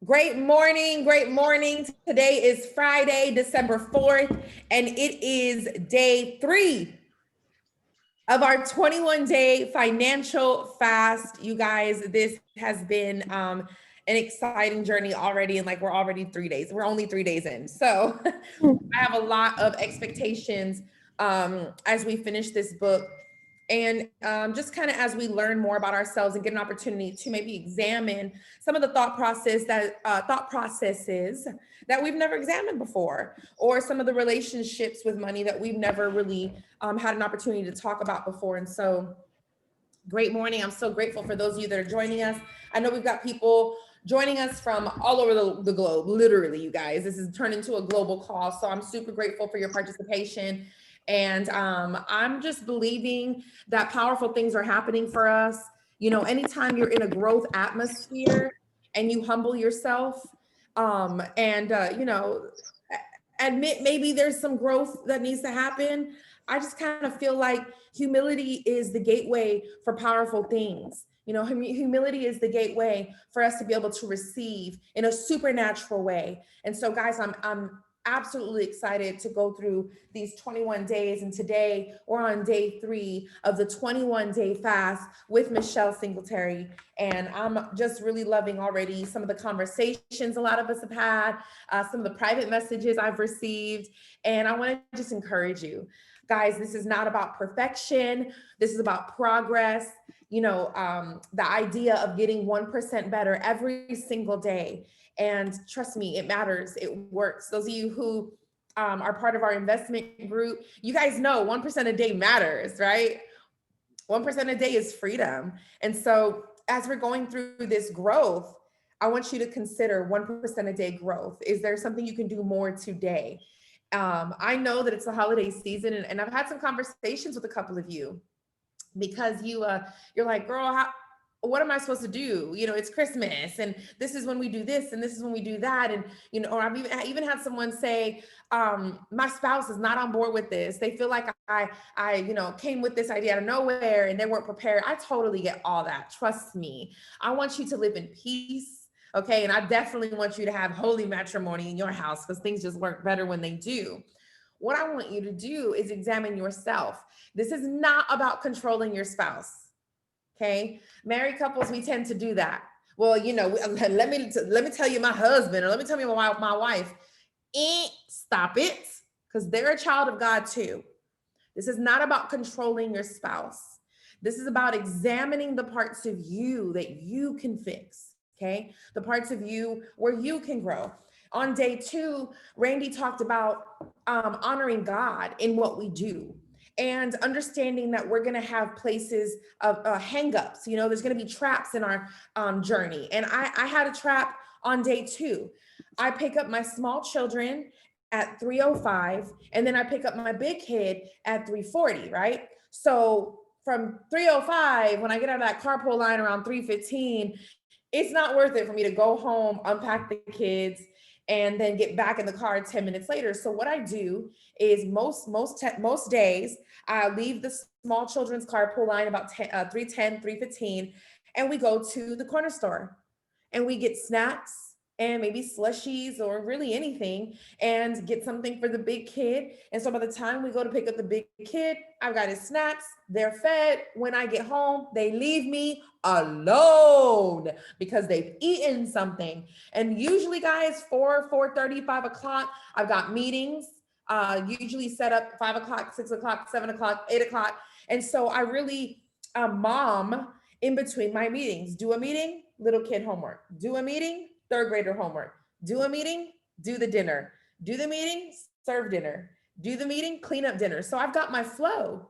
Great morning. Great morning. Today is Friday, December 4th, and it is day 3 of our 21-day financial fast. You guys, this has been an exciting journey already, and like we're already 3 days. We're only 3 days in. So I have a lot of expectations as we finish this book. And just kind of as we learn more about ourselves and get an opportunity to maybe examine some of the thought processes that we've never examined before, or some of the relationships with money that we've never really had an opportunity to talk about before. And so, great morning. I'm so grateful for those of you that are joining us. I know we've got people joining us from all over the globe, literally, you guys. This has turned into a global call. So I'm super grateful for your participation. And I'm just believing that powerful things are happening for us. You know, anytime you're in a growth atmosphere and you humble yourself and admit maybe there's some growth that needs to happen, I just kind of feel like humility is the gateway for powerful things. You know, humility is the gateway for us to be able to receive in a supernatural way. And so, guys, I'm absolutely excited to go through these 21 days. And today we're on day 3 of the 21-day fast with Michelle Singletary. And I'm just really loving already some of the conversations a lot of us have had, some of the private messages I've received. And I want to just encourage you. Guys, this is not about perfection. This is about progress. You know, the idea of getting 1% better every single day. And trust me, it matters. It works. Those of you who are part of our investment group, you guys know 1% a day matters, right? 1% a day is freedom. And so as we're going through this growth, I want you to consider 1% a day growth. Is there something you can do more today? I know that it's the holiday season, and I've had some conversations with a couple of you because you're like, girl, what am I supposed to do? You know, it's Christmas, and this is when we do this, and this is when we do that, and or I even had someone say, my spouse is not on board with this. They feel like I came with this idea out of nowhere, and they weren't prepared. I totally get all that. Trust me, I want you to live in peace. Okay. And I definitely want you to have holy matrimony in your house because things just work better when they do. What I want you to do is examine yourself. This is not about controlling your spouse. Okay. Married couples, we tend to do that. Well, let me tell you my husband, or let me tell you my wife. Stop it. Because they're a child of God too. This is not about controlling your spouse. This is about examining the parts of you that you can fix. Okay. The parts of you where you can grow. On day 2, Randy talked about honoring God in what we do and understanding that we're going to have places of hangups. You know, there's going to be traps in our journey. And I had a trap on day 2. I pick up my small children at 3:05, and then I pick up my big kid at 3:40, right? So from 3:05, when I get out of that carpool line around 3:15, it's not worth it for me to go home, unpack the kids, and then get back in the car 10 minutes later. So what I do is most days, I leave the small children's carpool line about 3:10, 3:15, and we go to the corner store and we get snacks and maybe slushies or really anything, and get something for the big kid. And so by the time we go to pick up the big kid, I've got his snacks, they're fed. When I get home, they leave me alone because they've eaten something. And usually, guys, 4:30, 5 o'clock, I've got meetings, usually set up 5 o'clock, 6 o'clock, 7 o'clock, 8 o'clock. And so I really mom in between my meetings. Do a meeting, little kid homework. Do a meeting, third grader homework. Do a meeting, do the dinner. Do the meeting, serve dinner. Do the meeting, clean up dinner. So I've got my flow.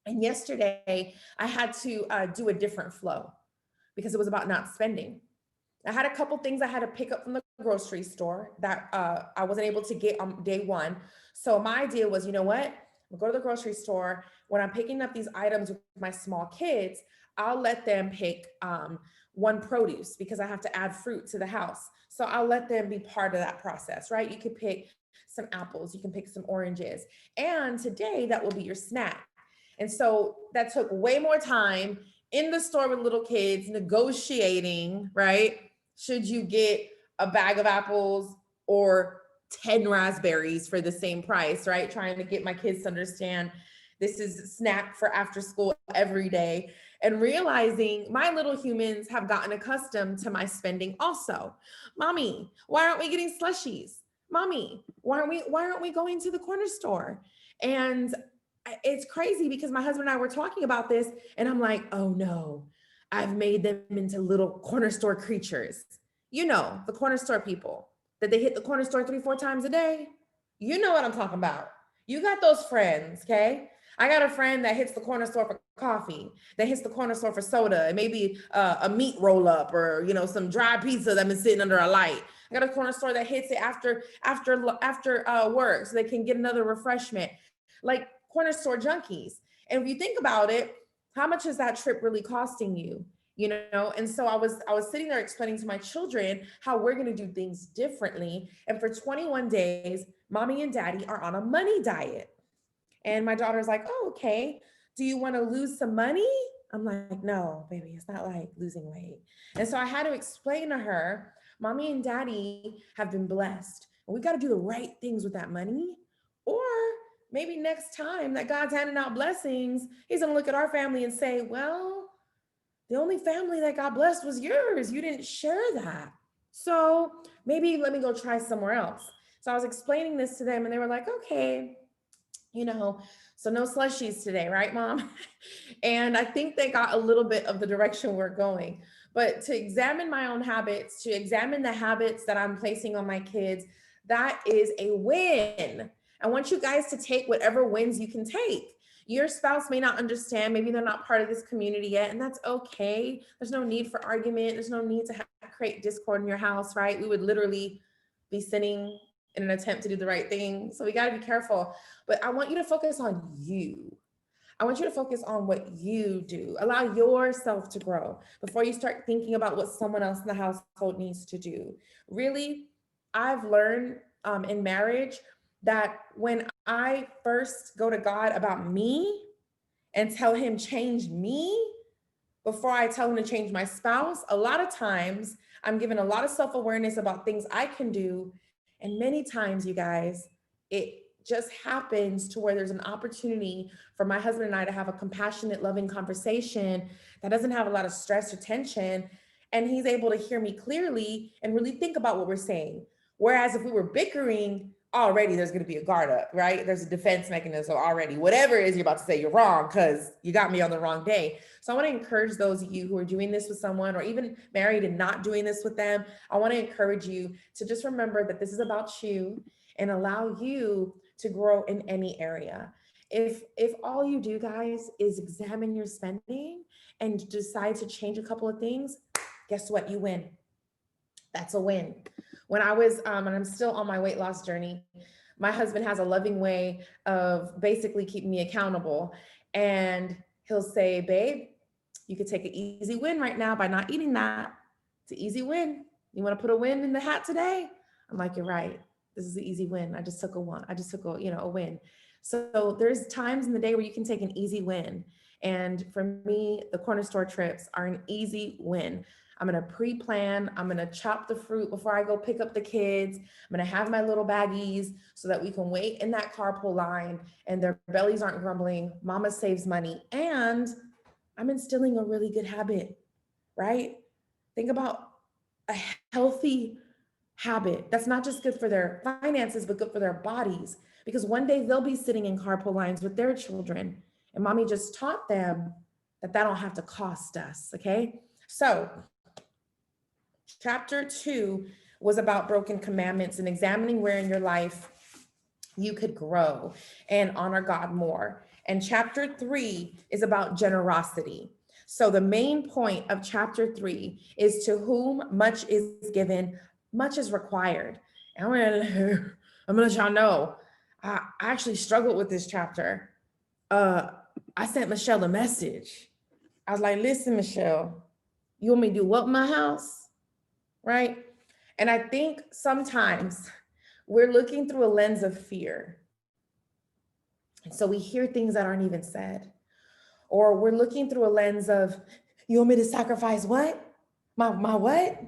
And yesterday I had to do a different flow because it was about not spending. I had a couple things I had to pick up from the grocery store that I wasn't able to get on day 1. So my idea was, you know what? I'll go to the grocery store. When I'm picking up these items with my small kids, I'll let them pick one produce because I have to add fruit to the house. So I'll let them be part of that process, right? You could pick some apples, you can pick some oranges. And today that will be your snack. And so that took way more time in the store with little kids negotiating, right? Should you get a bag of apples or 10 raspberries for the same price, right? Trying to get my kids to understand this is a snack for after school every day, and realizing my little humans have gotten accustomed to my spending also. Mommy, why aren't we getting slushies? Mommy, why aren't we going to the corner store? And it's crazy because my husband and I were talking about this, and I'm like, oh no, I've made them into little corner store creatures. You know, the corner store people that they hit the corner store 3, 4 times a day. You know what I'm talking about. You got those friends, okay? I got a friend that hits the corner store for coffee, that hits the corner store for soda, and maybe a meat roll up, or some dry pizza that's been sitting under a light. I got a corner store that hits it after work so they can get another refreshment. Like corner store junkies. And if you think about it, how much is that trip really costing you? And so I was sitting there explaining to my children how we're going to do things differently. And for 21 days, mommy and daddy are on a money diet. And my daughter's like, oh, okay. Do you want to lose some money? I'm like, no, baby, it's not like losing weight. And so I had to explain to her, mommy and daddy have been blessed, and we got to do the right things with that money. Or maybe next time that God's handing out blessings, he's going to look at our family and say, well, the only family that got blessed was yours. You didn't share that. So maybe let me go try somewhere else. So I was explaining this to them, and they were like, okay, so no slushies today, right, Mom? And I think they got a little bit of the direction we're going. But to examine my own habits, to examine the habits that I'm placing on my kids, that is a win. I want you guys to take whatever wins you can take. Your spouse may not understand. Maybe they're not part of this community yet, and that's okay. There's no need for argument. There's no need to create discord in your house, right? We would literally be sinning in an attempt to do the right thing. So we got to be careful. But I want you to focus on you. I want you to focus on what you do. Allow yourself to grow before you start thinking about what someone else in the household needs to do. Really, I've learned in marriage that when I first go to God about me and tell him change me before I tell him to change my spouse, a lot of times I'm given a lot of self-awareness about things I can do. And many times, you guys, it just happens to where there's an opportunity for my husband and I to have a compassionate, loving conversation that doesn't have a lot of stress or tension. And he's able to hear me clearly and really think about what we're saying. Whereas if we were bickering, already there's going to be a guard up, right? There's a defense mechanism already. Whatever it is you're about to say, you're wrong because you got me on the wrong day. So I want to encourage those of you who are doing this with someone, or even married and not doing this with them. I want to encourage you to just remember that this is about you, and allow you to grow in any area. If all you do, guys, is examine your spending and decide to change a couple of things, guess what? You win. That's a win. When I was, and I'm still on my weight loss journey, my husband has a loving way of basically keeping me accountable. And he'll say, babe, you could take an easy win right now by not eating that. It's an easy win. You want to put a win in the hat today? I'm like, you're right. This is an easy win. I just took a win. So there's times in the day where you can take an easy win. And for me, the corner store trips are an easy win. I'm going to pre-plan. I'm going to chop the fruit before I go pick up the kids. I'm going to have my little baggies so that we can wait in that carpool line and their bellies aren't grumbling. Mama saves money. And I'm instilling a really good habit, right? Think about a healthy habit that's not just good for their finances, but good for their bodies. Because one day they'll be sitting in carpool lines with their children. And mommy just taught them that don't have to cost us, okay? So chapter 2 was about broken commandments and examining where in your life you could grow and honor God more. And chapter 3 is about generosity. So the main point of chapter 3 is to whom much is given, much is required. And I'm gonna let y'all know, I actually struggled with this chapter. I sent Michelle a message. I was like, listen, Michelle, you want me to do what in my house? Right? And I think sometimes we're looking through a lens of fear. And so we hear things that aren't even said. Or we're looking through a lens of, you want me to sacrifice what? My what?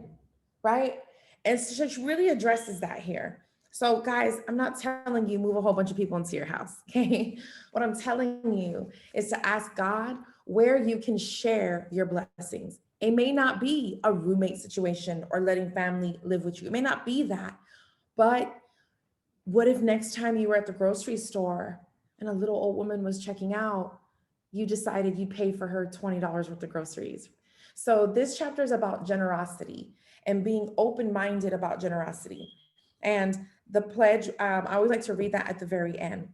Right? And so she really addresses that here. So guys, I'm not telling you move a whole bunch of people into your house, okay? What I'm telling you is to ask God where you can share your blessings. It may not be a roommate situation or letting family live with you. It may not be that. But what if next time you were at the grocery store and a little old woman was checking out, you decided you'd pay for her $20 worth of groceries? So this chapter is about generosity and being open-minded about generosity. And the pledge, I always like to read that at the very end.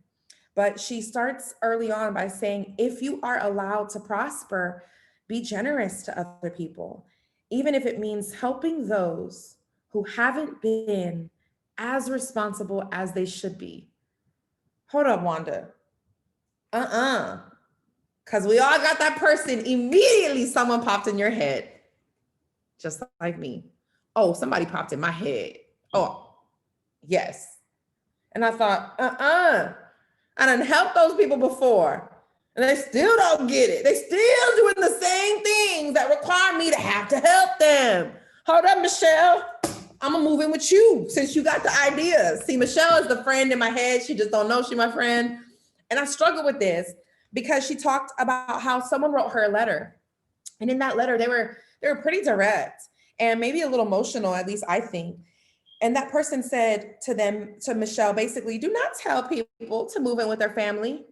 But she starts early on by saying, if you are allowed to prosper, be generous to other people, even if it means helping those who haven't been as responsible as they should be. Hold up, Wanda. Because we all got that person, immediately someone popped in your head, just like me. Oh, somebody popped in my head. Oh, yes. And I thought, I done helped those people before. And they still don't get it. They still doing the same things that require me to have to help them. Hold up, Michelle. I'm gonna move in with you since you got the ideas. See, Michelle is the friend in my head. She just don't know she's my friend. And I struggle with this because she talked about how someone wrote her a letter. And in that letter, they were pretty direct and maybe a little emotional, at least I think. And that person said to Michelle, basically, do not tell people to move in with their family,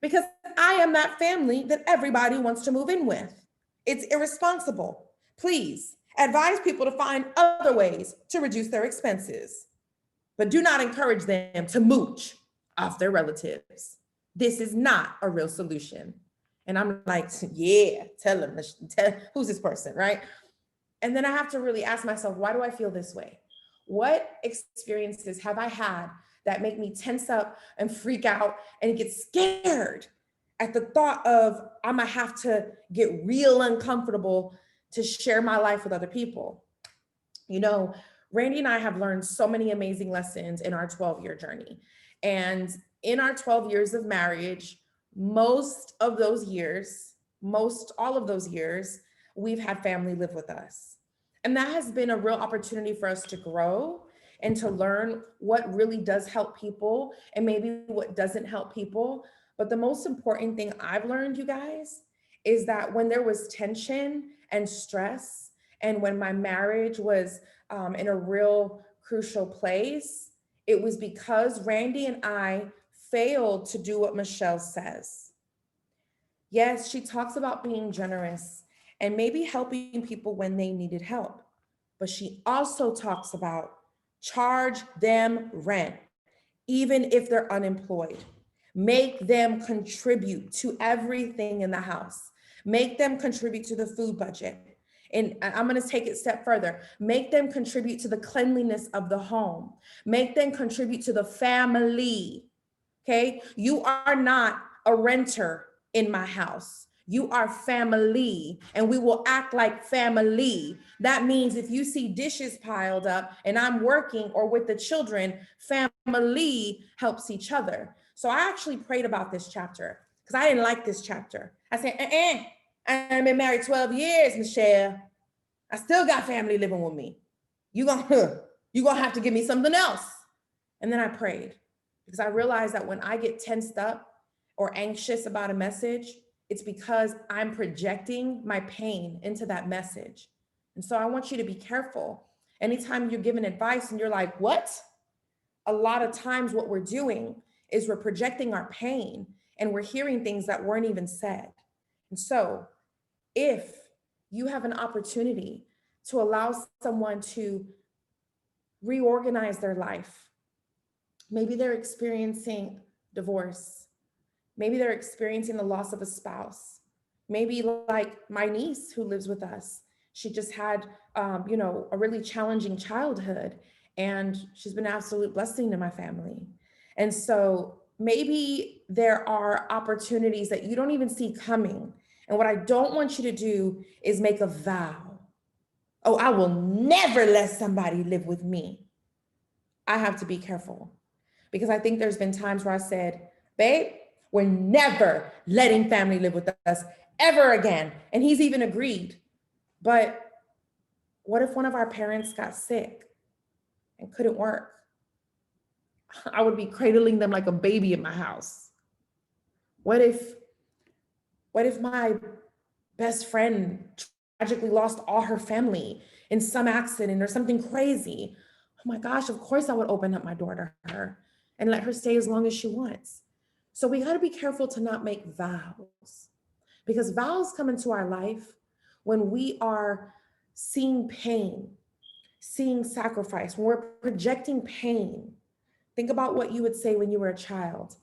because I am that family that everybody wants to move in with. It's irresponsible. Please advise people to find other ways to reduce their expenses, but do not encourage them to mooch off their relatives. This is not a real solution. And I'm like, yeah, tell them, who's this person, right? And then I have to really ask myself, why do I feel this way? What experiences have I had that make me tense up and freak out and get scared at the thought of I'm gonna have to get real uncomfortable to share my life with other people? You know, Randy and I have learned so many amazing lessons in our 12-year journey. And in our 12 years of marriage, all of those years, we've had family live with us. And that has been a real opportunity for us to grow and to learn what really does help people and maybe what doesn't help people. But the most important thing I've learned, you guys, is that when there was tension and stress, and when my marriage was in a real crucial place, it was because Randy and I failed to do what Michelle says. Yes, she talks about being generous and maybe helping people when they needed help. But she also talks about charge them rent, even if they're unemployed. Make them contribute to everything in the house. Make them contribute to the food budget. And I'm going to take it a step further. Make them contribute to the cleanliness of the home. Make them contribute to the family. Okay? You are not a renter in my house. You are family, and we will act like family. That means if you see dishes piled up and I'm working or with the children, family helps each other. So I actually prayed about this chapter because I didn't like this chapter. I said, I've been married 12 years, Michelle. I still got family living with me. You're gonna have to give me something else. And then I prayed because I realized that when I get tensed up or anxious about a message, it's because I'm projecting my pain into that message. And so I want you to be careful. Anytime you're giving advice and you're like, what? A lot of times what we're doing is we're projecting our pain and we're hearing things that weren't even said. And so if you have an opportunity to allow someone to reorganize their life, maybe they're experiencing divorce, maybe they're experiencing the loss of a spouse. Maybe like my niece who lives with us, she just had, a really challenging childhood, and she's been an absolute blessing to my family. And so maybe there are opportunities that you don't even see coming. And what I don't want you to do is make a vow. Oh, I will never let somebody live with me. I have to be careful because I think there's been times where I said, babe, we're never letting family live with us ever again. And he's even agreed. But what if one of our parents got sick? and couldn't work. I would be cradling them like a baby in my house. What if my best friend tragically lost all her family in some accident or something crazy? Oh my gosh, of course I would open up my door to her and let her stay as long as she wants. So we got to be careful to not make vows, because vows come into our life when we are seeing pain, seeing sacrifice, when we're projecting pain. Think about what you would say when you were a child.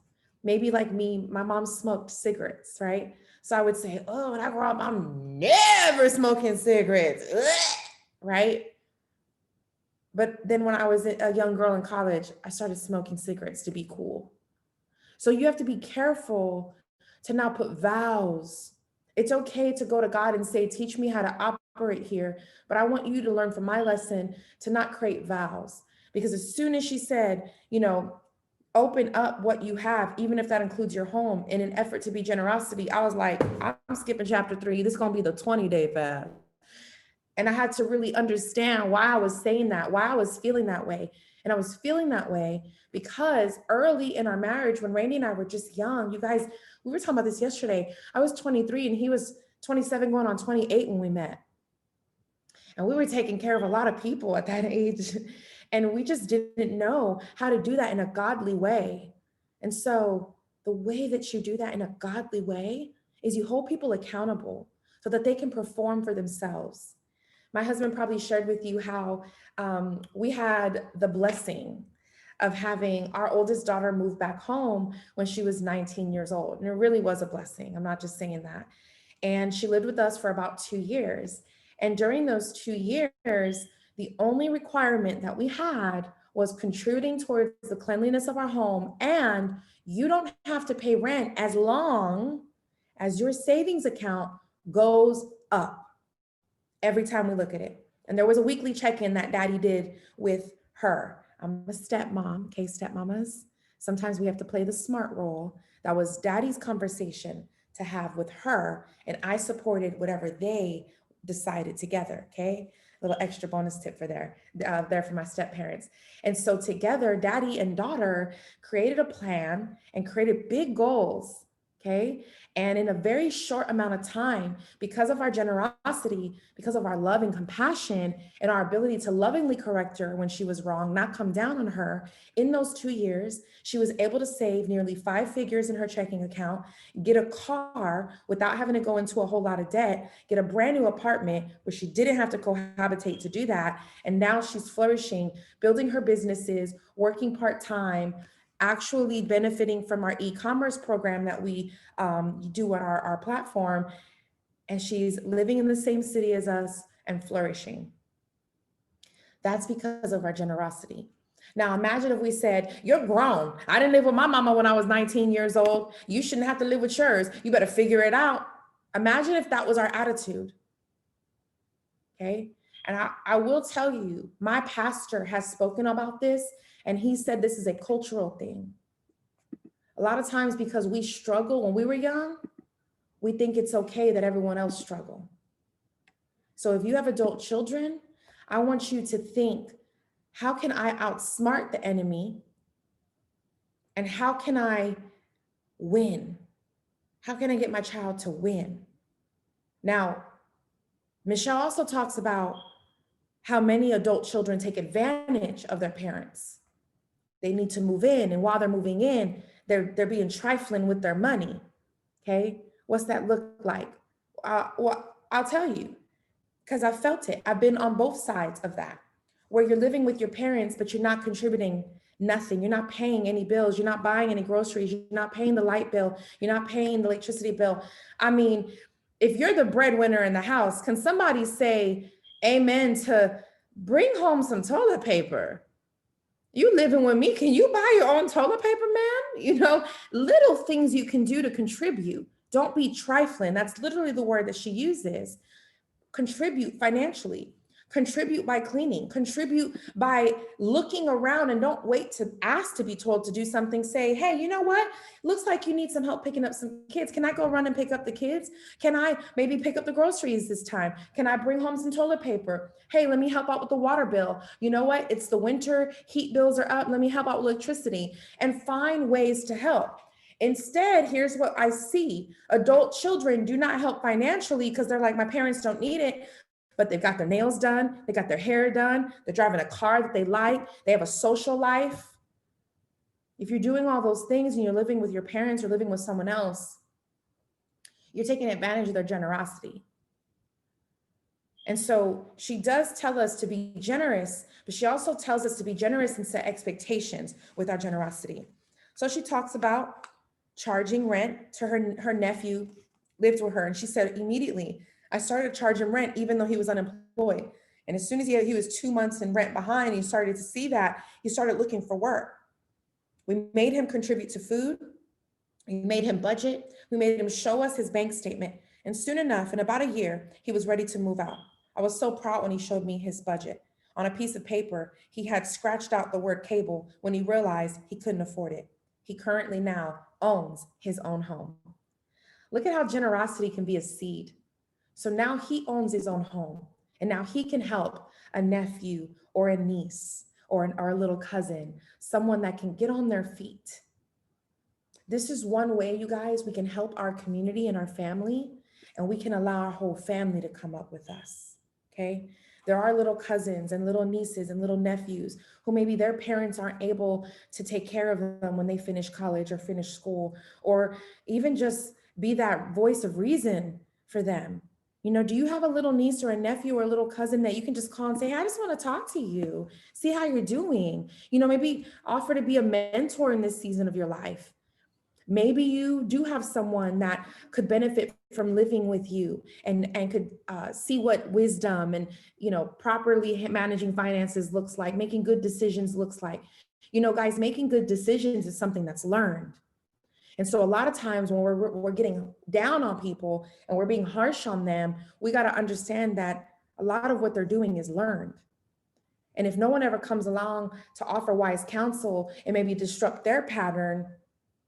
Maybe like me, my mom smoked cigarettes, right? So I would say, oh, when I grow up, I'm never smoking cigarettes, right? But then when I was a young girl in college, I started smoking cigarettes to be cool. So you have to be careful to not put vows. It's okay to go to God and say, teach me how to operate here. But I want you to learn from my lesson to not create vows. Because as soon as she said, open up what you have, even if that includes your home, in an effort to be generosity, I was like, I'm skipping chapter 3. This is going to be the 20-day fast. And I had to really understand why I was saying that, why I was feeling that way. And I was feeling that way because early in our marriage, when Randy and I were just young, you guys, we were talking about this yesterday. I was 23 and he was 27 going on 28 when we met. And we were taking care of a lot of people at that age. And we just didn't know how to do that in a godly way. And so the way that you do that in a godly way is you hold people accountable so that they can perform for themselves. My husband probably shared with you how we had the blessing of having our oldest daughter move back home when she was 19 years old. And it really was a blessing. I'm not just saying that. And she lived with us for about 2 years. And during those 2 years, the only requirement that we had was contributing towards the cleanliness of our home. And you don't have to pay rent as long as your savings account goes up every time we look at it. And there was a weekly check-in that Daddy did with her. I'm a stepmom, okay, stepmamas. Sometimes we have to play the smart role. That was Daddy's conversation to have with her, and I supported whatever they decided together, okay? A little extra bonus tip for there for my step parents. And so together, Daddy and daughter created a plan and created big goals, okay? And in a very short amount of time, because of our generosity, because of our love and compassion, and our ability to lovingly correct her when she was wrong, not come down on her, in those 2 years, she was able to save nearly 5 figures in her checking account, get a car without having to go into a whole lot of debt, get a brand new apartment where she didn't have to cohabitate to do that. And now she's flourishing, building her businesses, working part-time, actually benefiting from our e-commerce program that we do on our platform. And she's living in the same city as us and flourishing. That's because of our generosity. Now, imagine if we said, you're grown. I didn't live with my mama when I was 19 years old. You shouldn't have to live with yours. You better figure it out. Imagine if that was our attitude. Okay. And I will tell you, my pastor has spoken about this, and he said this is a cultural thing. A lot of times, because we struggle when we were young, we think it's okay that everyone else struggle. So if you have adult children, I want you to think, how can I outsmart the enemy? And how can I win? How can I get my child to win? Now, Michelle also talks about how many adult children take advantage of their parents. They need to move in, and while they're moving in, they're being trifling with their money. Okay, what's that look like? Well, I'll tell you, because I felt it. I've been on both sides of that, where you're living with your parents, but you're not contributing nothing. You're not paying any bills. You're not buying any groceries. You're not paying the light bill. You're not paying the electricity bill. I mean, if you're the breadwinner in the house, can somebody say amen to bring home some toilet paper? You living with me, can you buy your own toilet paper, man? Little things you can do to contribute. Don't be trifling. That's literally the word that she uses. Contribute financially. Contribute by cleaning, contribute by looking around, and don't wait to ask to be told to do something. Say, hey, you know what? Looks like you need some help picking up some kids. Can I go run and pick up the kids? Can I maybe pick up the groceries this time? Can I bring home some toilet paper? Hey, let me help out with the water bill. You know what? It's the winter, heat bills are up. Let me help out with electricity, and find ways to help. Instead, here's what I see. Adult children do not help financially because they're like, my parents don't need it, but they've got their nails done, they got their hair done, they're driving a car that they like, they have a social life. If you're doing all those things and you're living with your parents or living with someone else, you're taking advantage of their generosity. And so she does tell us to be generous, but she also tells us to be generous and set expectations with our generosity. So she talks about charging rent to her nephew, lived with her. And she said, immediately, I started charging rent even though he was unemployed. And as soon as he was 2 months in rent behind, he started to see that, he started looking for work. We made him contribute to food. We made him budget. We made him show us his bank statement. And soon enough, in about a year, he was ready to move out. I was so proud when he showed me his budget. On a piece of paper, he had scratched out the word cable when he realized he couldn't afford it. He currently now owns his own home. Look at how generosity can be a seed. So now he owns his own home, and now he can help a nephew or a niece or a little cousin, someone that can get on their feet. This is one way, you guys, we can help our community and our family, and we can allow our whole family to come up with us, okay? There are little cousins and little nieces and little nephews who maybe their parents aren't able to take care of them when they finish college or finish school, or even just be that voice of reason for them. You know, do you have a little niece or a nephew or a little cousin that you can just call and say, hey, I just want to talk to you, see how you're doing? You know, maybe offer to be a mentor in this season of your life. Maybe you do have someone that could benefit from living with you and could see what wisdom and, you know, properly managing finances looks like, making good decisions looks like. You know, guys, making good decisions is something that's learned. And so a lot of times when we're getting down on people and we're being harsh on them, we got to understand that a lot of what they're doing is learned. And if no one ever comes along to offer wise counsel and maybe disrupt their pattern,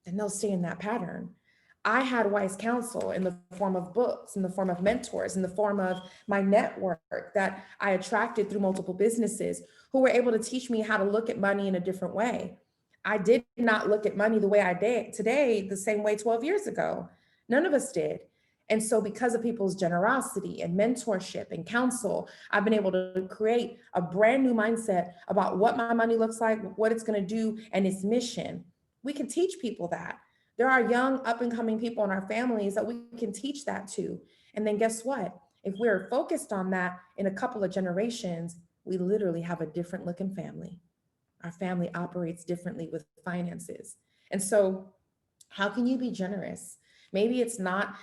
then they'll stay in that pattern. I had wise counsel in the form of books, in the form of mentors, in the form of my network that I attracted through multiple businesses who were able to teach me how to look at money in a different way. I did not look at money the way I did today, the same way 12 years ago. None of us did. And so because of people's generosity and mentorship and counsel, I've been able to create a brand new mindset about what my money looks like, what it's going to do, and its mission. We can teach people that. There are young up and coming people in our families that we can teach that to. And then guess what? If we're focused on that in a couple of generations, we literally have a different looking family. Our family operates differently with finances. And so how can you be generous? Maybe it's not,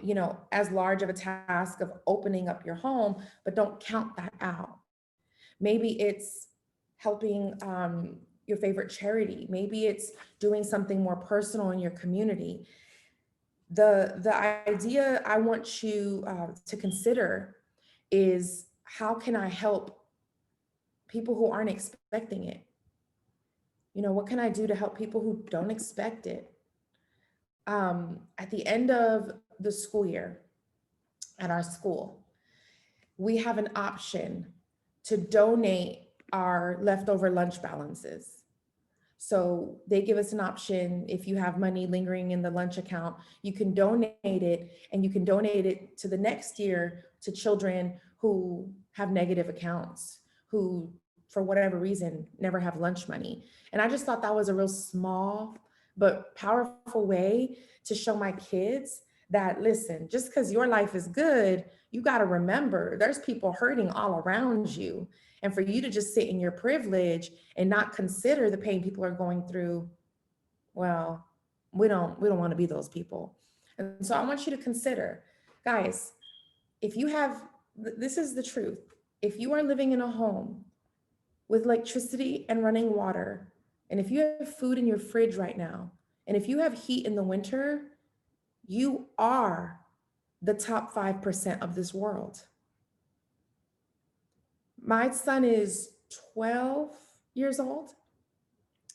you know, as large of a task of opening up your home, but don't count that out. Maybe it's helping your favorite charity. Maybe it's doing something more personal in your community. The idea I want you to consider is, how can I help people who aren't expecting it? You know, what can I do to help people who don't expect it? At the end of the school year at our school, we have an option to donate our leftover lunch balances. So they give us an option. If you have money lingering in the lunch account, you can donate it, and you can donate it to the next year to children who have negative accounts, who for whatever reason never have lunch money. And I just thought that was a real small but powerful way to show my kids that, listen, just because your life is good, you got to remember there's people hurting all around you. And for you to just sit in your privilege and not consider the pain people are going through, well, we don't want to be those people. And so I want you to consider, guys, if you have, this is the truth. If you are living in a home with electricity and running water, and if you have food in your fridge right now, and if you have heat in the winter, you are the top 5% of this world. My son is 12 years old,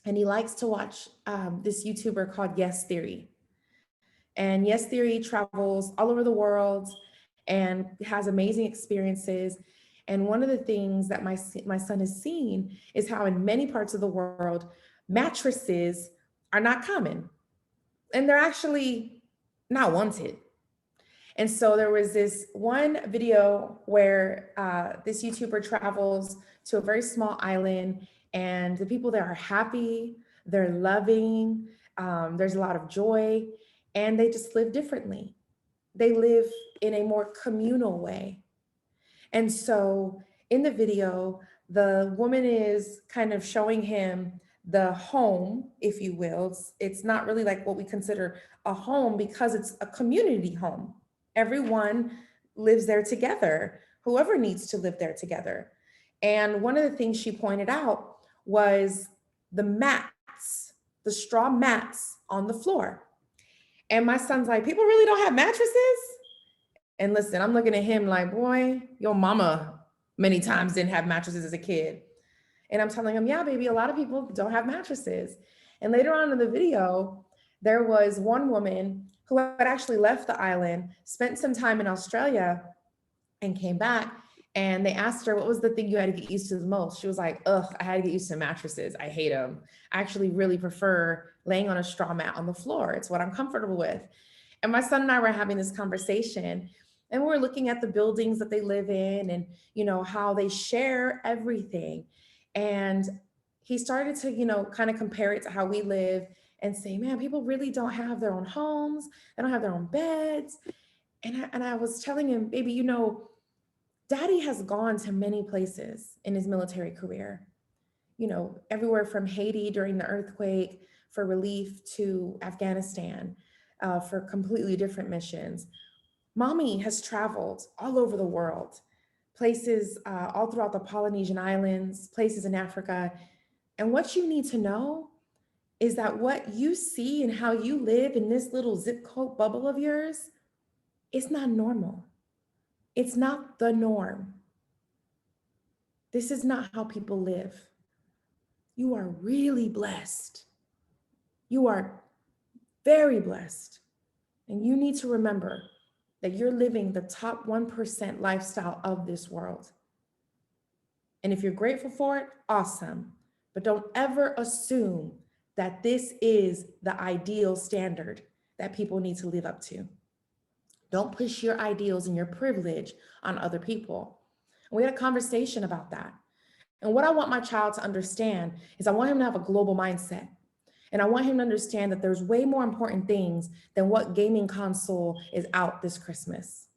and he likes to watch this YouTuber called Yes Theory. And Yes Theory travels all over the world and has amazing experiences. And one of the things that my son has seen is how in many parts of the world, mattresses are not common and they're actually not wanted. And so there was this one video where this YouTuber travels to a very small island, and the people there are happy, they're loving, there's a lot of joy, and they just live differently. They live in a more communal way. And so in the video, the woman is kind of showing him the home, if you will. It's not really like what we consider a home because it's a community home. Everyone lives there together, whoever needs to live there together. And one of the things she pointed out was the mats, the straw mats on the floor. And my son's like, people really don't have mattresses? And listen, I'm looking at him like, boy, your mama many times didn't have mattresses as a kid. And I'm telling him, yeah, baby, a lot of people don't have mattresses. And later on in the video, there was one woman who had actually left the island, spent some time in Australia, and came back. And they asked her, what was the thing you had to get used to the most? She was like, ugh, I had to get used to mattresses. I hate them. I actually really prefer laying on a straw mat on the floor. It's what I'm comfortable with. And my son and I were having this conversation, and we're looking at the buildings that they live in and, how they share everything. And he started to, kind of compare it to how we live and say, man, people really don't have their own homes. They don't have their own beds. And I was telling him, baby, Daddy has gone to many places in his military career, everywhere from Haiti during the earthquake for relief to Afghanistan for completely different missions. Mommy has traveled all over the world, places all throughout the Polynesian Islands, places in Africa. And what you need to know is that what you see and how you live in this little zip code bubble of yours, it's not normal. It's not the norm. This is not how people live. You are really blessed. You are very blessed. And you need to remember that you're living the top 1% lifestyle of this world. And if you're grateful for it, awesome. But don't ever assume that this is the ideal standard that people need to live up to. Don't push your ideals and your privilege on other people. And we had a conversation about that. And what I want my child to understand is I want him to have a global mindset. And I want him to understand that there's way more important things than what gaming console is out this Christmas.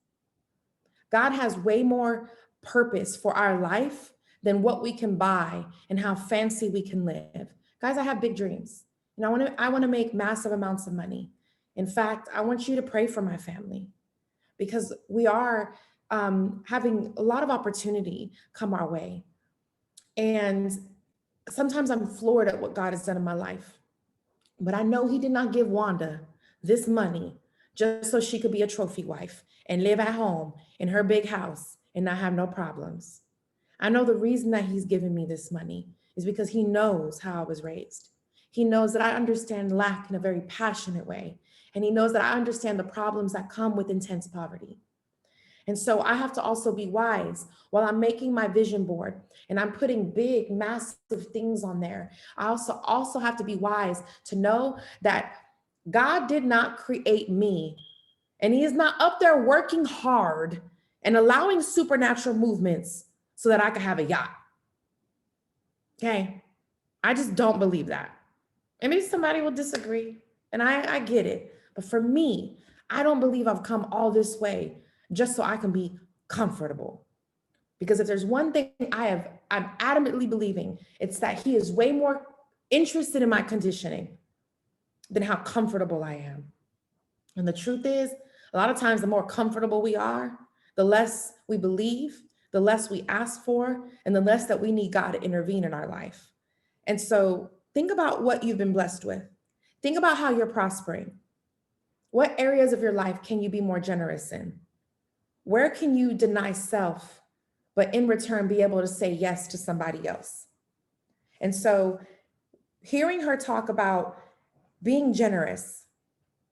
God has way more purpose for our life than what we can buy and how fancy we can live. Guys, I have big dreams. And I want to make massive amounts of money. In fact, I want you to pray for my family because we are having a lot of opportunity come our way. And sometimes I'm floored at what God has done in my life. But I know he did not give Wanda this money just so she could be a trophy wife and live at home in her big house and not have no problems. I know the reason that he's given me this money is because he knows how I was raised. He knows that I understand lack in a very passionate way. And he knows that I understand the problems that come with intense poverty. And so I have to also be wise while I'm making my vision board and I'm putting big, massive things on there. I also have to be wise to know that God did not create me, and he is not up there working hard and allowing supernatural movements so that I could have a yacht. Okay. I just don't believe that. And maybe somebody will disagree, and I get it. But for me, I don't believe I've come all this way just so I can be comfortable. Because if there's one thing I'm adamantly believing, it's that he is way more interested in my conditioning than how comfortable I am. And the truth is, a lot of times the more comfortable we are, the less we believe, the less we ask for, and the less that we need God to intervene in our life. And so think about what you've been blessed with. Think about how you're prospering. What areas of your life can you be more generous in? Where can you deny self, but in return, be able to say yes to somebody else. And so hearing her talk about being generous,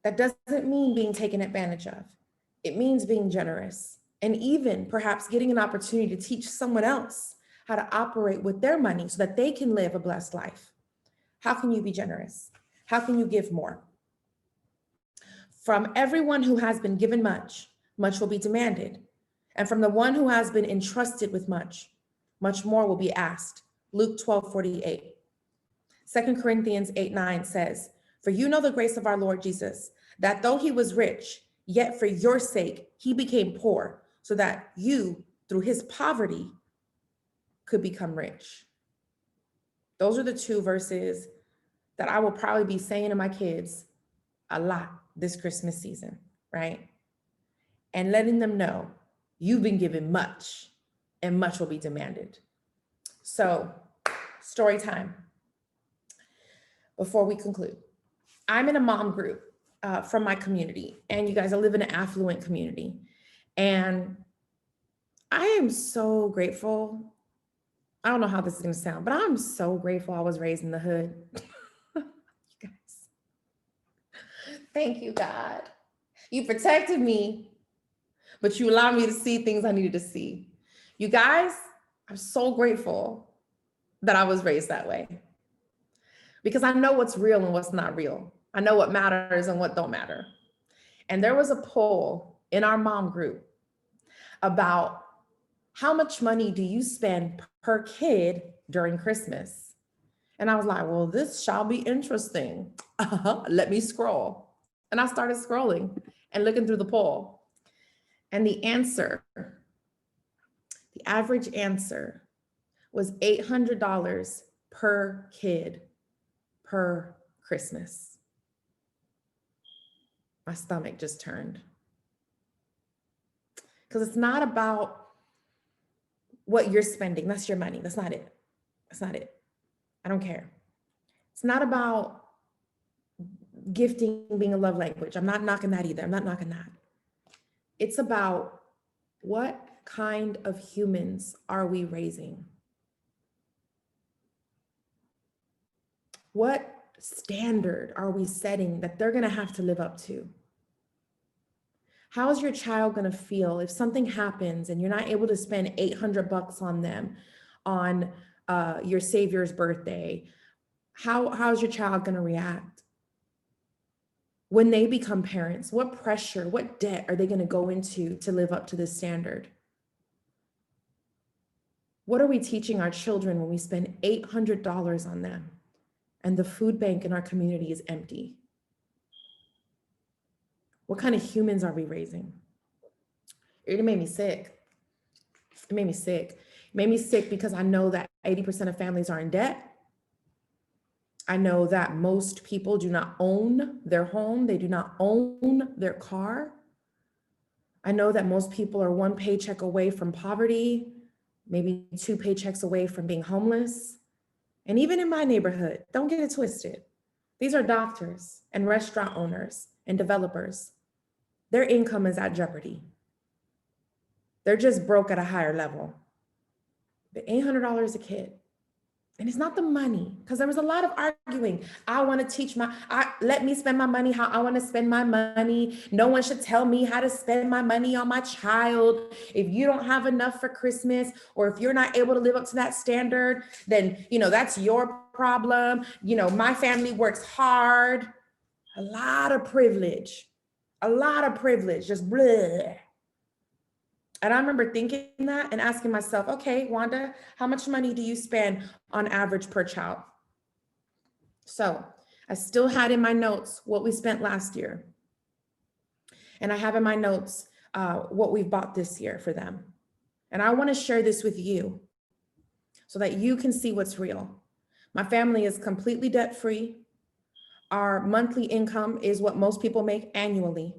that doesn't mean being taken advantage of. It means being generous, and even perhaps getting an opportunity to teach someone else how to operate with their money so that they can live a blessed life. How can you be generous? How can you give more? From everyone who has been given much, much will be demanded. And from the one who has been entrusted with much, much more will be asked. Luke 12:48. 2 Corinthians 8:9 says, "For you know the grace of our Lord Jesus, that though he was rich, yet for your sake he became poor, so that you, through his poverty, could become rich." Those are the two verses that I will probably be saying to my kids a lot this Christmas season, right? And letting them know you've been given much and much will be demanded. So, story time before we conclude. I'm in a mom group from my community, and you guys, I live in an affluent community. And I am so grateful. I don't know how this is going to sound, but I'm so grateful I was raised in the hood. You guys, thank you, God. You protected me, but you allowed me to see things I needed to see. You guys, I'm so grateful that I was raised that way, because I know what's real and what's not real. I know what matters and what don't matter. And there was a poll in our mom group about how much money do you spend per kid during Christmas? And I was like, well, this shall be interesting. Let me scroll. And I started scrolling and looking through the poll. And the average answer was $800 per kid per Christmas. My stomach just turned. Because it's not about what you're spending. That's your money. That's not it. That's not it. I don't care. It's not about gifting being a love language. I'm not knocking that either. I'm not knocking that. It's about what kind of humans are we raising? What standard are we setting that they're going to have to live up to? How is your child going to feel if something happens and you're not able to spend $800 on them on your Savior's birthday? How's your child going to react? When they become parents, what pressure, what debt are they going to go into to live up to this standard? What are we teaching our children when we spend $800 on them and the food bank in our community is empty? What kind of humans are we raising? It made me sick. It made me sick. It made me sick because I know that 80% of families are in debt. I know that most people do not own their home. They do not own their car. I know that most people are one paycheck away from poverty, maybe two paychecks away from being homeless. And even in my neighborhood, don't get it twisted. These are doctors and restaurant owners and developers. Their income is at jeopardy. They're just broke at a higher level. But $800 a kid. And it's not the money, because there was a lot of arguing. I want to teach let me spend my money how I want to spend my money. No one should tell me how to spend my money on my child. If you don't have enough for Christmas, or if you're not able to live up to that standard, then, that's your problem. My family works hard. A lot of privilege, just blah. And I remember thinking that and asking myself, okay, Wanda, how much money do you spend on average per child? So I still had in my notes what we spent last year. And I have in my notes what we've bought this year for them. And I want to share this with you so that you can see what's real. My family is completely debt-free. Our monthly income is what most people make annually.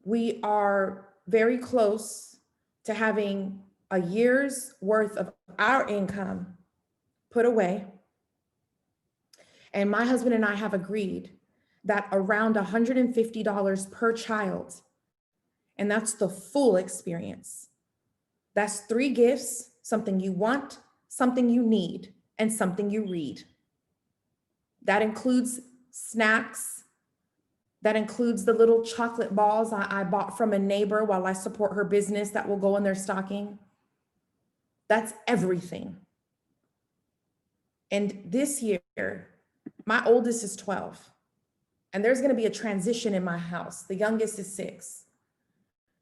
We are very close to having a year's worth of our income put away. And my husband and I have agreed that around $150 per child And that's the full experience. That's 3 gifts: something you want, something you need, and something you read. That includes snacks. That includes the little chocolate balls I bought from a neighbor while I support her business that will go in their stocking. That's everything. And this year, my oldest is 12, and there's going to be a transition in my house. The youngest is 6.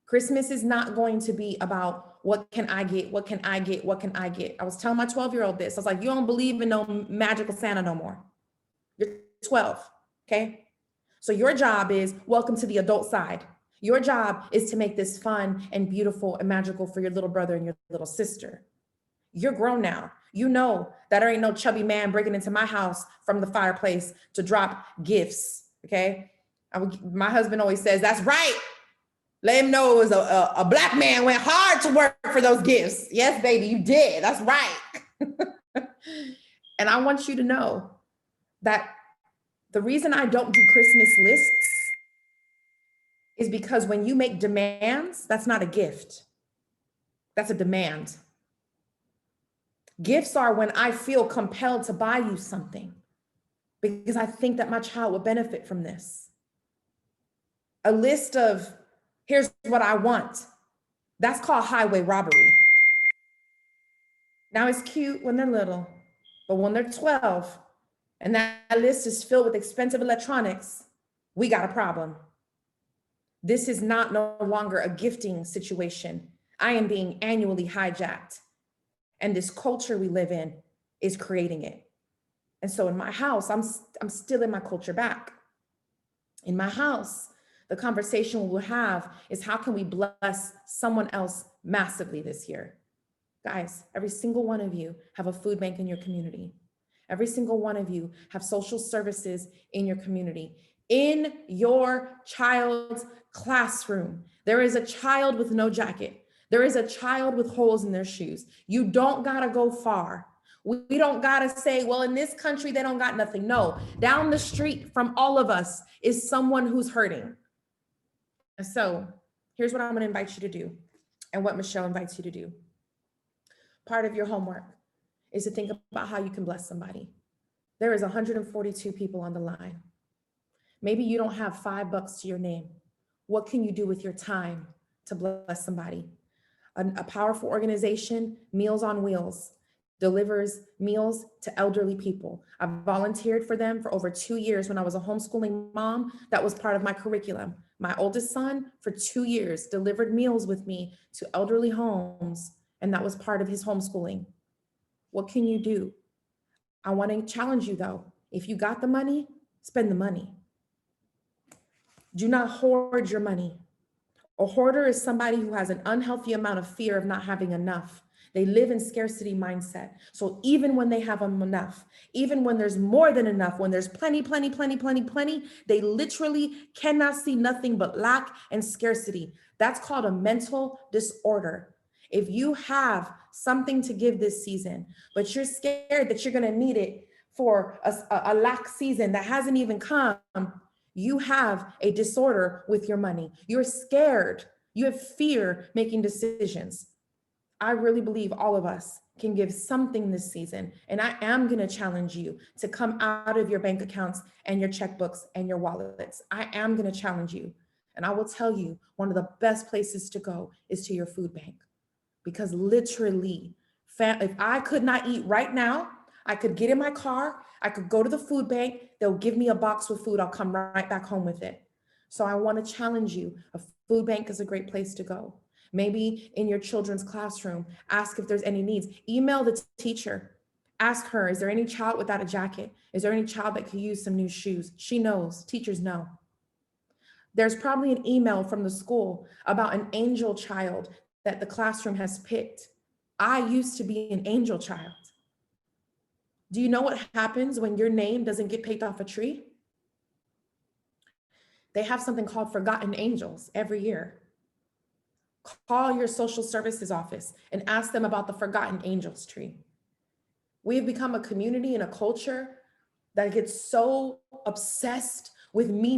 Christmas is not going to be about what can I get, what can I get, what can I get. I was telling my 12-year-old this. I was like, you don't believe in no magical Santa no more. You're 12, okay? So your job is, welcome to the adult side. Your job is to make this fun and beautiful and magical for your little brother and your little sister. You're grown now. You know that there ain't no chubby man breaking into my house from the fireplace to drop gifts, okay? My husband always says, that's right. Let him know it was a Black man went hard to work for those gifts. Yes, baby, you did. That's right. And I want you to know that the reason I don't do Christmas lists is because when you make demands, that's not a gift. That's a demand. Gifts are when I feel compelled to buy you something because I think that my child will benefit from this. A list of, here's what I want. That's called highway robbery. Now it's cute when they're little, but when they're 12 and that list is filled with expensive electronics, we got a problem. This is not no longer a gifting situation. I am being annually hijacked. And this culture we live in is creating it. And so in my house, I'm still in my culture back. In my house, the conversation we'll have is how can we bless someone else massively this year? Guys, every single one of you have a food bank in your community. Every single one of you have social services in your community. In your child's classroom, there is a child with no jacket. There is a child with holes in their shoes. You don't gotta go far. We don't gotta say, well, in this country, they don't got nothing. No, down the street from all of us is someone who's hurting. And so here's what I'm gonna invite you to do and what Michelle invites you to do. Part of your homework is to think about how you can bless somebody. There is 142 people on the line. Maybe you don't have $5 to your name. What can you do with your time to bless somebody? A powerful organization, Meals on Wheels, delivers meals to elderly people. I've volunteered for them for over 2 years when I was a homeschooling mom. That was part of my curriculum. My oldest son, for 2 years, delivered meals with me to elderly homes, and that was part of his homeschooling. What can you do? I want to challenge you though. If you got the money, spend the money. Do not hoard your money. A hoarder is somebody who has an unhealthy amount of fear of not having enough. They live in scarcity mindset. So even when they have enough, even when there's more than enough, when there's plenty, they literally cannot see nothing but lack and scarcity. That's called a mental disorder. If you have something to give this season, but you're scared that you're going to need it for a lack season that hasn't even come, you have a disorder with your money. You're scared. You have fear making decisions. I really believe all of us can give something this season. And I am going to challenge you to come out of your bank accounts and your checkbooks and your wallets. I am going to challenge you. And I will tell you, one of the best places to go is to your food bank. Because literally, if I could not eat right now, I could get in my car, I could go to the food bank, they'll give me a box with food, I'll come right back home with it. So I want to challenge you. A food bank is a great place to go. Maybe in your children's classroom, ask if there's any needs. Email the teacher. Ask her, is there any child without a jacket? Is there any child that could use some new shoes? She knows, teachers know. There's probably an email from the school about an angel child that the classroom has picked. I used to be an angel child. Do you know what happens when your name doesn't get picked off a tree? They have something called Forgotten Angels every year. Call your social services office and ask them about the Forgotten Angels tree. We've become a community and a culture that gets so obsessed with me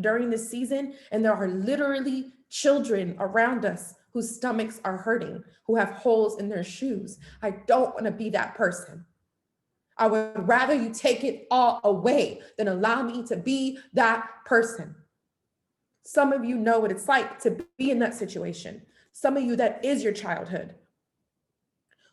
during this season. And there are literally children around us whose stomachs are hurting, who have holes in their shoes. I don't want to be that person. I would rather you take it all away than allow me to be that person. Some of you know what it's like to be in that situation. Some of you, that is your childhood.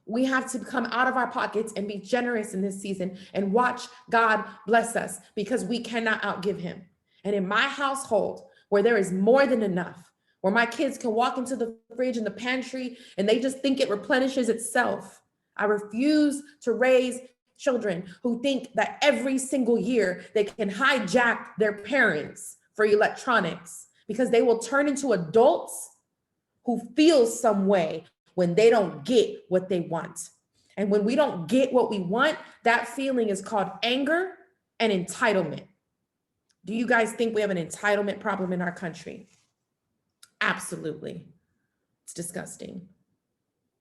We have to come out of our pockets and be generous in this season and watch God bless us, because we cannot outgive him. And in my household, where there is more than enough, where my kids can walk into the fridge and the pantry and they just think it replenishes itself, I refuse to raise children who think that every single year they can hijack their parents for electronics, because they will turn into adults who feel some way when they don't get what they want. And when we don't get what we want, that feeling is called anger and entitlement. Do you guys think we have an entitlement problem in our country? Absolutely. It's disgusting.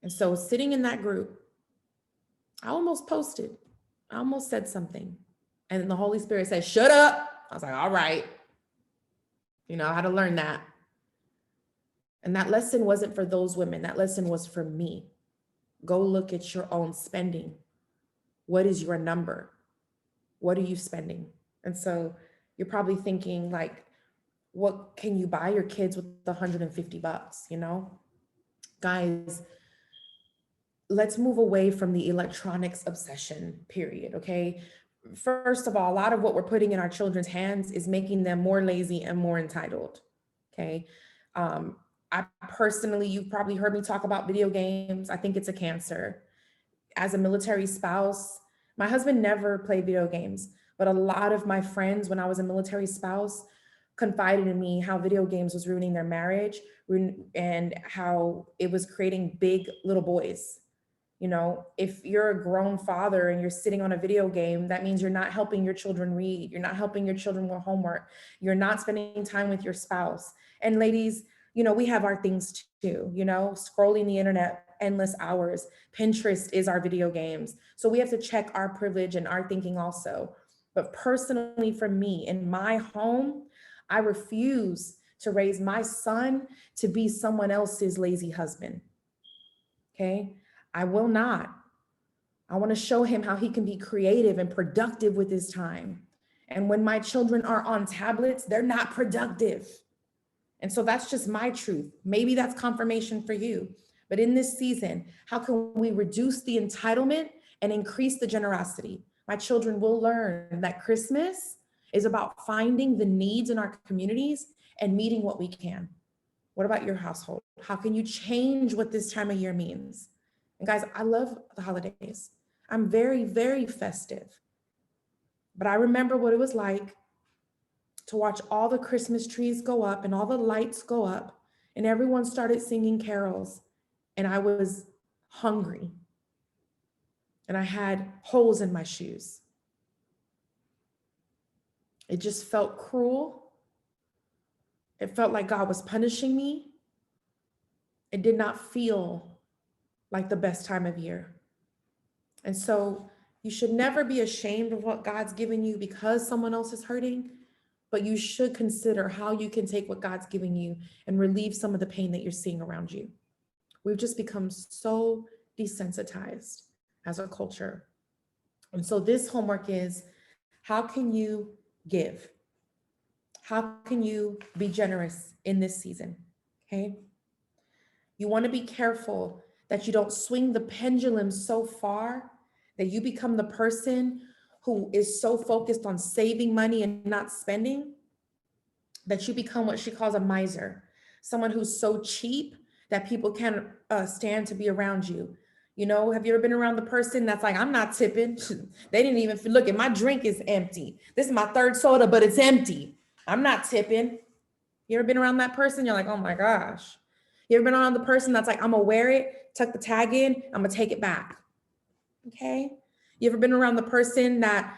And so sitting in that group, I almost posted. I almost said something. And then the Holy Spirit said, shut up. I was like, all right. You know, I had to learn that. And that lesson wasn't for those women. That lesson was for me. Go look at your own spending. What is your number? What are you spending? And so you're probably thinking, like, what can you buy your kids with $150, you know? Guys, let's move away from the electronics obsession, period, okay? First of all, a lot of what we're putting in our children's hands is making them more lazy and more entitled, okay? I personally, you've probably heard me talk about video games. I think it's a cancer. As a military spouse, my husband never played video games, but a lot of my friends, when I was a military spouse, confided in me how video games was ruining their marriage and how it was creating big little boys. You know, if you're a grown father and you're sitting on a video game, that means you're not helping your children read. You're not helping your children with homework. You're not spending time with your spouse. And ladies, you know, we have our things too, you know, scrolling the internet endless hours. Pinterest is our video games. So we have to check our privilege and our thinking also. But personally, for me, in my home, I refuse to raise my son to be someone else's lazy husband. Okay? I will not. I want to show him how he can be creative and productive with his time. And when my children are on tablets, they're not productive. And so that's just my truth. Maybe that's confirmation for you. But in this season, how can we reduce the entitlement and increase the generosity? My children will learn that Christmas is about finding the needs in our communities and meeting what we can. What about your household? How can you change what this time of year means? And guys, I love the holidays. I'm very, very festive. But I remember what it was like to watch all the Christmas trees go up and all the lights go up and everyone started singing carols, and I was hungry and I had holes in my shoes. It just felt cruel. It felt like God was punishing me. It did not feel like the best time of year. And so you should never be ashamed of what God's given you because someone else is hurting. But you should consider how you can take what God's giving you and relieve some of the pain that you're seeing around you. We've just become so desensitized as a culture. And so this homework is, how can you give? How can you be generous in this season? Okay. You want to be careful that you don't swing the pendulum so far that you become the person who is so focused on saving money and not spending, that you become what she calls a miser, someone who's so cheap that people can't stand to be around you. You know, have you ever been around the person that's like, I'm not tipping. They didn't even look at my drink is empty. This is my third soda, but it's empty. I'm not tipping. You ever been around that person? You're like, oh my gosh. You ever been around the person that's like, I'm gonna wear it, tuck the tag in, I'm gonna take it back. Okay. You ever been around the person that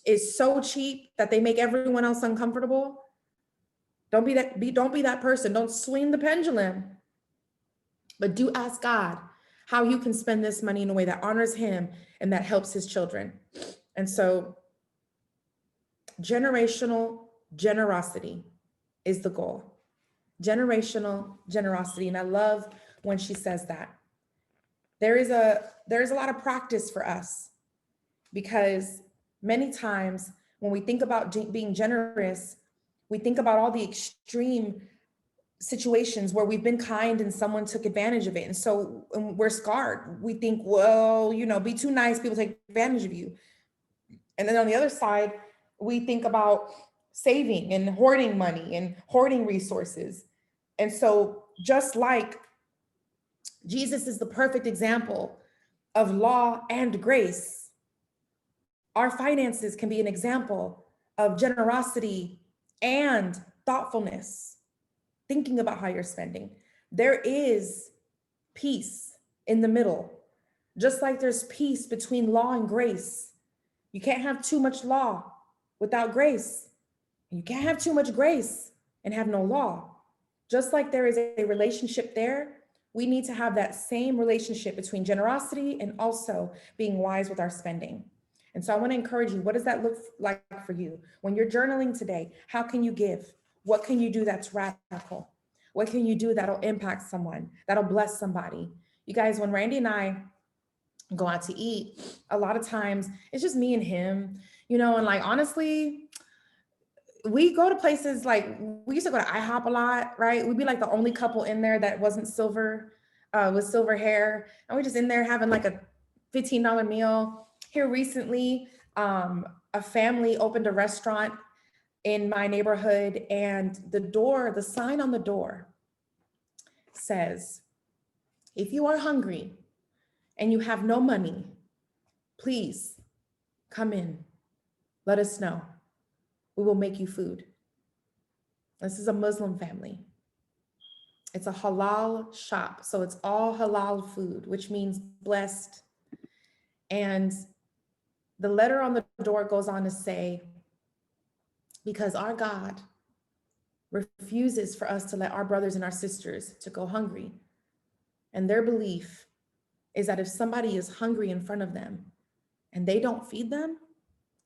is so cheap that they make everyone else uncomfortable? Don't be that person. Don't swing the pendulum. But do ask God how you can spend this money in a way that honors him and that helps his children. And so generational generosity is the goal. Generational generosity. And I love when she says that. There's a lot of practice for us, because many times when we think about being generous, we think about all the extreme situations where we've been kind and someone took advantage of it. And so we're scarred. We think, well, be too nice, people take advantage of you. And then on the other side, we think about saving and hoarding money and hoarding resources. And so just like Jesus is the perfect example of law and grace, our finances can be an example of generosity and thoughtfulness, thinking about how you're spending. There is peace in the middle, just like there's peace between law and grace. You can't have too much law without grace. You can't have too much grace and have no law. Just like there is a relationship there, we need to have that same relationship between generosity and also being wise with our spending. And so I want to encourage you, what does that look like for you? When you're journaling today, how can you give? What can you do that's radical? What can you do that'll impact someone, that'll bless somebody? You guys, when Randy and I go out to eat, a lot of times it's just me and him, and like, honestly, we go to places like, we used to go to IHOP a lot, right? We'd be like the only couple in there that wasn't silver, with silver hair. And we're just in there having like a $15 meal. Here recently, a family opened a restaurant in my neighborhood, and the sign on the door says, if you are hungry and you have no money, please come in, let us know. We will make you food. This is a Muslim family. It's a halal shop, so it's all halal food, which means blessed. And the letter on the door goes on to say, because our God refuses for us to let our brothers and our sisters to go hungry. And their belief is that if somebody is hungry in front of them and they don't feed them,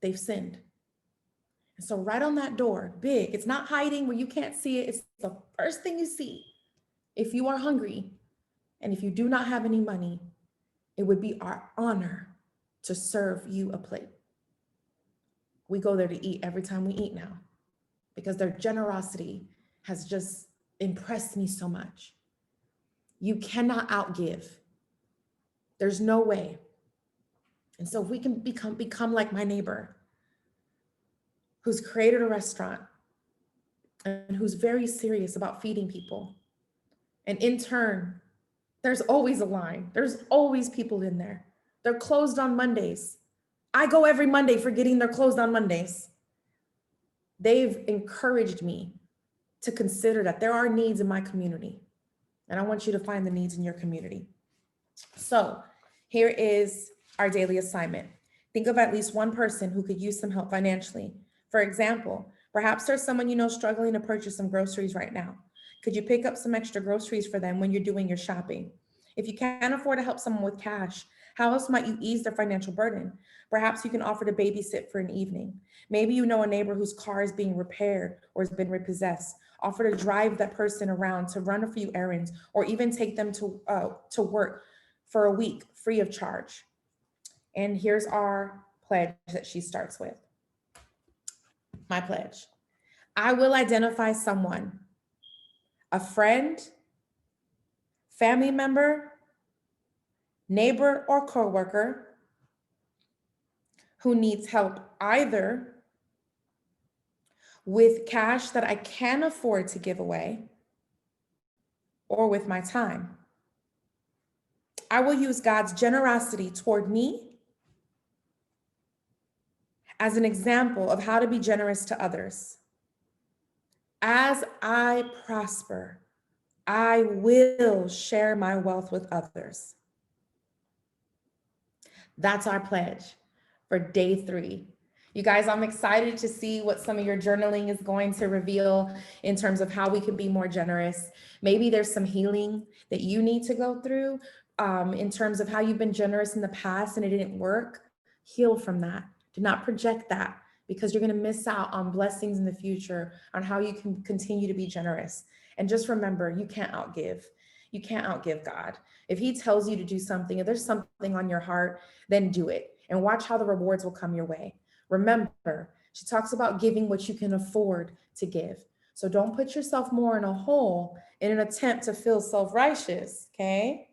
they've sinned. And so right on that door, big, it's not hiding where you can't see it. It's the first thing you see. If you are hungry and if you do not have any money, it would be our honor to serve you a plate. We go there to eat every time we eat now, because their generosity has just impressed me so much. You cannot outgive. There's no way. And so if we can become like my neighbor, who's created a restaurant and who's very serious about feeding people. And in turn, there's always a line. There's always people in there. They're closed on Mondays. I go every Monday forgetting they're closed on Mondays. They've encouraged me to consider that there are needs in my community. And I want you to find the needs in your community. So here is our daily assignment. Think of at least one person who could use some help financially. For example, perhaps there's someone you know struggling to purchase some groceries right now. Could you pick up some extra groceries for them when you're doing your shopping? If you can't afford to help someone with cash, how else might you ease their financial burden? Perhaps you can offer to babysit for an evening. Maybe you know a neighbor whose car is being repaired or has been repossessed. Offer to drive that person around, to run a few errands, or even take them to work for a week free of charge. And here's our pledge that she starts with. My pledge. I will identify someone, a friend, family member, neighbor, or coworker who needs help either with cash that I can afford to give away or with my time. I will use God's generosity toward me as an example of how to be generous to others. As I prosper, I will share my wealth with others. That's our pledge for day 3. You guys, I'm excited to see what some of your journaling is going to reveal in terms of how we can be more generous. Maybe there's some healing that you need to go through in terms of how you've been generous in the past and it didn't work. Heal from that. Do not project that, because you're going to miss out on blessings in the future, on how you can continue to be generous. And just remember, you can't outgive. You can't outgive God. If he tells you to do something, if there's something on your heart, then do it and watch how the rewards will come your way. Remember, she talks about giving what you can afford to give. So don't put yourself more in a hole in an attempt to feel self-righteous, okay?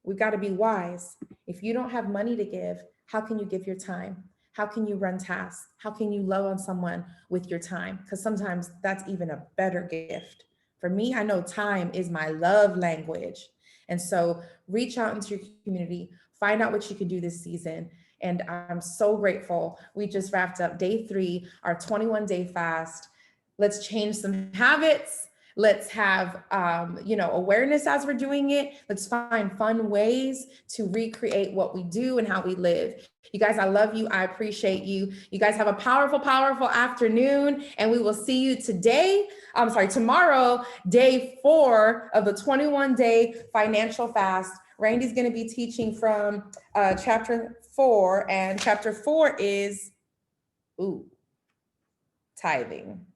We've got to be wise. If you don't have money to give, how can you give your time? How can you run tasks? How can you love on someone with your time? Because sometimes that's even a better gift. For me, I know time is my love language. And so reach out into your community, find out what you can do this season. And I'm so grateful. We just wrapped up day 3, our 21-day fast. Let's change some habits. Let's have, awareness as we're doing it. Let's find fun ways to recreate what we do and how we live. You guys, I love you. I appreciate you. You guys have a powerful, powerful afternoon. And we will see you tomorrow, day 4 of the 21-day financial fast. Randy's going to be teaching from chapter 4, and chapter 4 is tithing.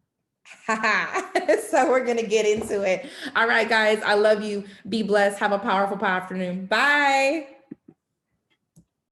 So we're going to get into it. All right, guys, I love you. Be blessed. Have a powerful afternoon. Bye.